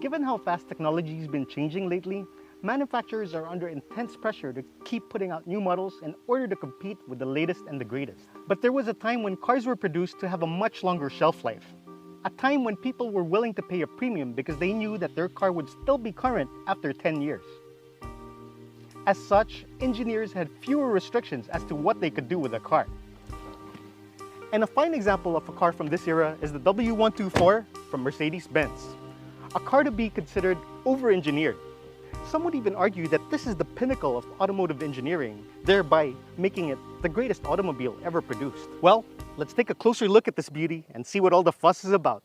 Given how fast technology has been changing lately, manufacturers are under intense pressure to keep putting out new models in order to compete with the latest and the greatest. But there was a time when cars were produced to have a much longer shelf life. A time when people were willing to pay a premium because they knew that their car would still be current after 10 years. As such, engineers had fewer restrictions as to what they could do with a car. And a fine example of a car from this era is the W124 from Mercedes Benz. A car to be considered over-engineered. Some would even argue that this is the pinnacle of automotive engineering, thereby making it the greatest automobile ever produced. Well, let's take a closer look at this beauty and see what all the fuss is about.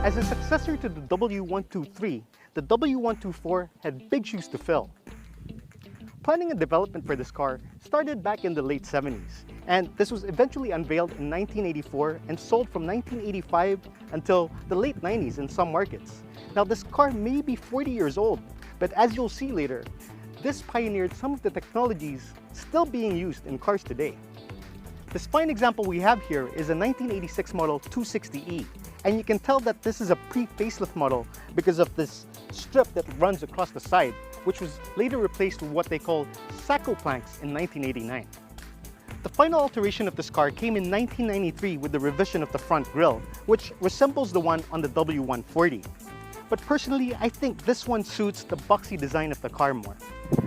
As a successor to the W123, the W124 had big shoes to fill. Planning and development for this car started back in the late 70s, and this was eventually unveiled in 1984 and sold from 1985 until the late 90s in some markets. Now this car may be 40 years old, but as you'll see later, this pioneered some of the technologies still being used in cars today. This fine example we have here is a 1986 model 260e. And you can tell that this is a pre-facelift model because of this strip that runs across the side, which was later replaced with what they call Sacco planks in 1989. The final alteration of this car came in 1993 with the revision of the front grille, which resembles the one on the W140. But personally, I think this one suits the boxy design of the car more.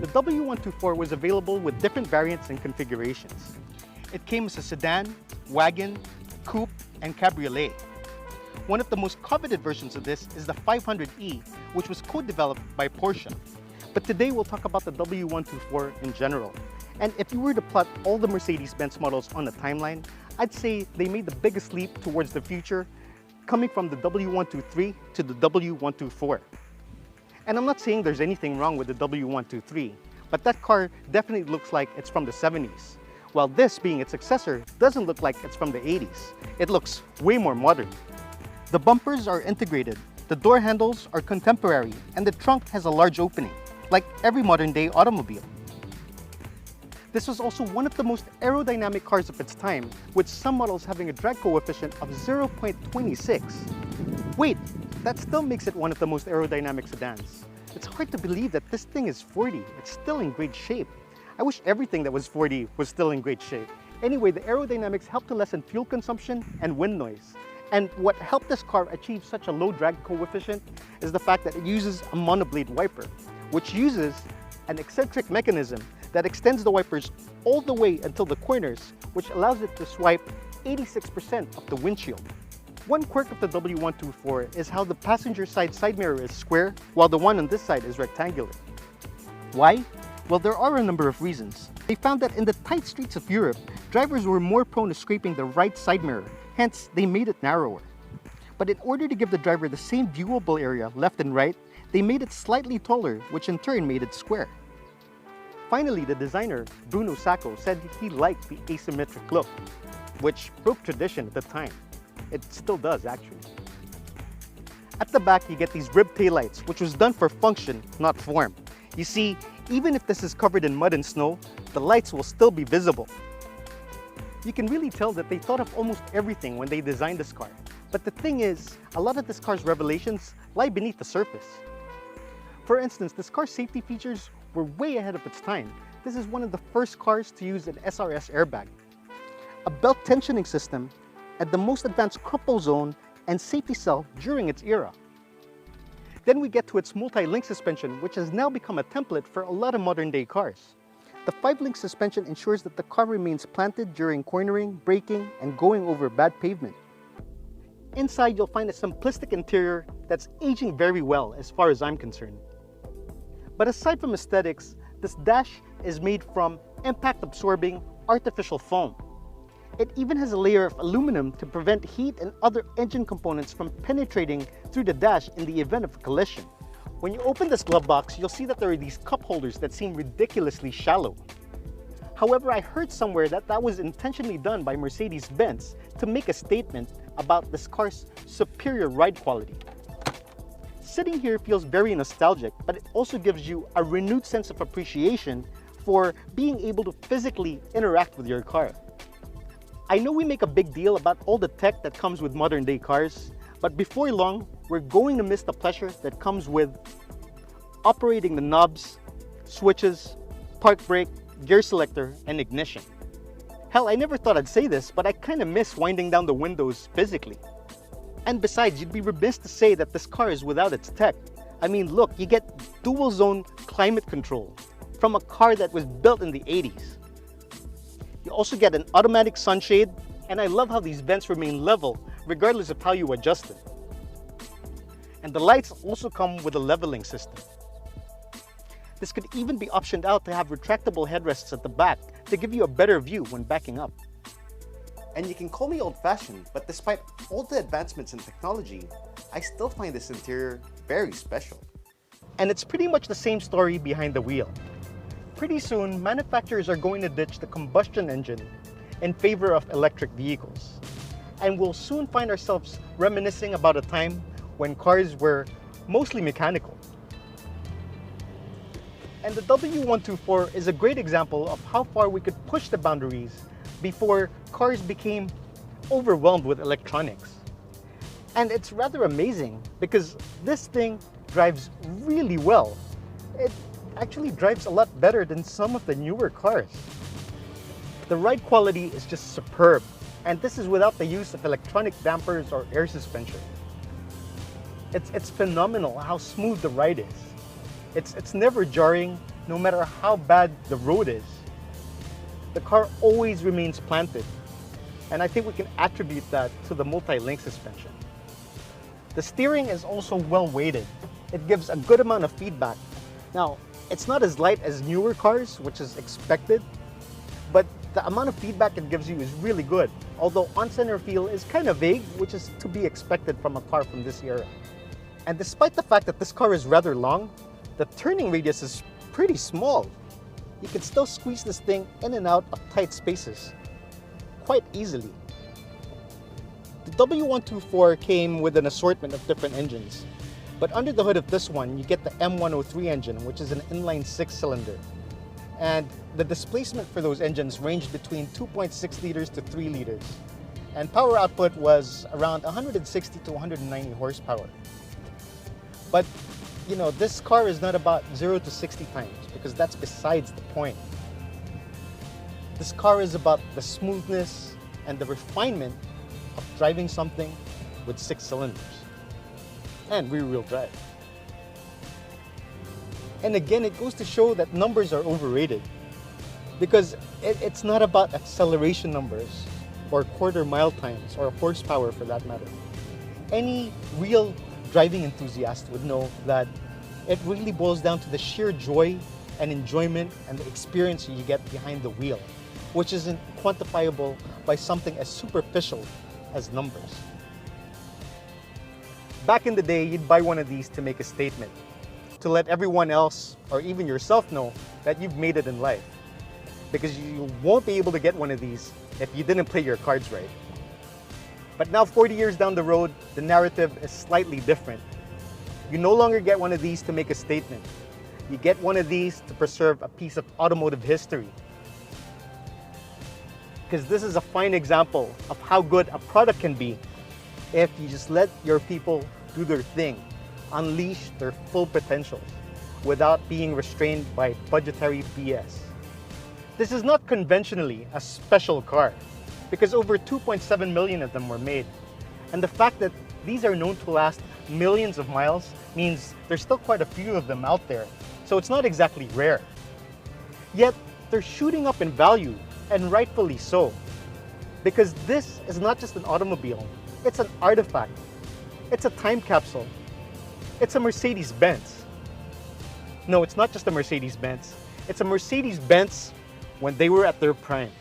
The W124 was available with different variants and configurations. It came as a sedan, wagon, coupe, and cabriolet. One of the most coveted versions of this is the 500e, which was co-developed by Porsche. But today we'll talk about the W124 in general. And if you were to plot all the Mercedes Benz models on a timeline, I'd say they made the biggest leap towards the future, coming from the W123 to the W124. And I'm not saying there's anything wrong with the W123, but that car definitely looks like it's from the 70s. While this, being its successor, doesn't look like it's from the 80s. It looks way more modern. The bumpers are integrated, the door handles are contemporary, and the trunk has a large opening, like every modern-day automobile. This was also one of the most aerodynamic cars of its time, with some models having a drag coefficient of 0.26. Wait, that still makes it one of the most aerodynamic sedans. It's hard to believe that this thing is 40. It's still in great shape. I wish everything that was 40 was still in great shape. Anyway, the aerodynamics help to lessen fuel consumption and wind noise. And what helped this car achieve such a low drag coefficient is the fact that it uses a monoblade wiper, which uses an eccentric mechanism that extends the wipers all the way until the corners, which allows it to swipe 86% of the windshield. One quirk of the W124 is how the passenger side mirror is square, while the one on this side is rectangular. Why? Well, there are a number of reasons. They found that in the tight streets of Europe, drivers were more prone to scraping the right side mirror, hence they made it narrower. But in order to give the driver the same viewable area left and right, they made it slightly taller, which in turn made it square. Finally, the designer, Bruno Sacco, said he liked the asymmetric look, which broke tradition at the time. It still does, actually. At the back, you get these ribbed taillights, which was done for function, not form. You see, even if this is covered in mud and snow, the lights will still be visible. You can really tell that they thought of almost everything when they designed this car. But the thing is, a lot of this car's revelations lie beneath the surface. For instance, this car's safety features were way ahead of its time. This is one of the first cars to use an SRS airbag, a belt tensioning system, and the most advanced crumple zone and safety cell during its era. Then we get to its multi-link suspension, which has now become a template for a lot of modern-day cars. The 5-link suspension ensures that the car remains planted during cornering, braking, and going over bad pavement. Inside, you'll find a simplistic interior that's aging very well as far as I'm concerned. But aside from aesthetics, this dash is made from impact-absorbing artificial foam. It even has a layer of aluminum to prevent heat and other engine components from penetrating through the dash in the event of a collision. When you open this glove box, you'll see that there are these cup holders that seem ridiculously shallow. However, I heard somewhere that that was intentionally done by Mercedes Benz to make a statement about this car's superior ride quality. Sitting here feels very nostalgic, but it also gives you a renewed sense of appreciation for being able to physically interact with your car. I know we make a big deal about all the tech that comes with modern day cars, but before long, we're going to miss the pleasure that comes with operating the knobs, switches, park brake, gear selector, and ignition. Hell, I never thought I'd say this, but I kind of miss winding down the windows physically. And besides, you'd be remiss to say that this car is without its tech. I mean, look, you get dual zone climate control from a car that was built in the 80s. You also get an automatic sunshade, and I love how these vents remain level regardless of how you adjust them. And the lights also come with a leveling system. This could even be optioned out to have retractable headrests at the back to give you a better view when backing up. And you can call me old-fashioned, but despite all the advancements in technology, I still find this interior very special. And it's pretty much the same story behind the wheel. Pretty soon, manufacturers are going to ditch the combustion engine in favor of electric vehicles. And we'll soon find ourselves reminiscing about a time when cars were mostly mechanical. And the W124 is a great example of how far we could push the boundaries before cars became overwhelmed with electronics. And it's rather amazing because this thing drives really well. It actually drives a lot better than some of the newer cars. The ride quality is just superb, and this is without the use of electronic dampers or air suspension. It's phenomenal how smooth the ride is. It's never jarring, no matter how bad the road is. The car always remains planted, and I think we can attribute that to the multi-link suspension. The steering is also well weighted. It gives a good amount of feedback. Now, it's not as light as newer cars, which is expected, but the amount of feedback it gives you is really good, although on-center feel is kind of vague, which is to be expected from a car from this era. And despite the fact that this car is rather long, the turning radius is pretty small. You can still squeeze this thing in and out of tight spaces quite easily. The W124 came with an assortment of different engines, but under the hood of this one, you get the M103 engine, which is an inline 6-cylinder. And the displacement for those engines ranged between 2.6 liters to 3 liters. And power output was around 160 to 190 horsepower. But you know, this car is not about 0 to 60 times, because that's besides the point. This car is about the smoothness and the refinement of driving something with 6 cylinders and rear-wheel drive. And again, it goes to show that numbers are overrated, because it's not about acceleration numbers or quarter mile times or horsepower for that matter. Any real driving enthusiast would know that it really boils down to the sheer joy and enjoyment and the experience you get behind the wheel, which isn't quantifiable by something as superficial as numbers. Back in the day, you'd buy one of these to make a statement, to let everyone else or even yourself know that you've made it in life, because you won't be able to get one of these if you didn't play your cards right. But now, 40 years down the road, the narrative is slightly different. You no longer get one of these to make a statement. You get one of these to preserve a piece of automotive history. Because this is a fine example of how good a product can be if you just let your people do their thing, unleash their full potentials without being restrained by budgetary BS. This is not conventionally a special car, because over 2.7 million of them were made. And the fact that these are known to last millions of miles means there's still quite a few of them out there, so it's not exactly rare. Yet, they're shooting up in value, and rightfully so. Because this is not just an automobile, it's an artifact. It's a time capsule. It's a Mercedes Benz. No, it's not just a Mercedes Benz. It's a Mercedes Benz when they were at their prime.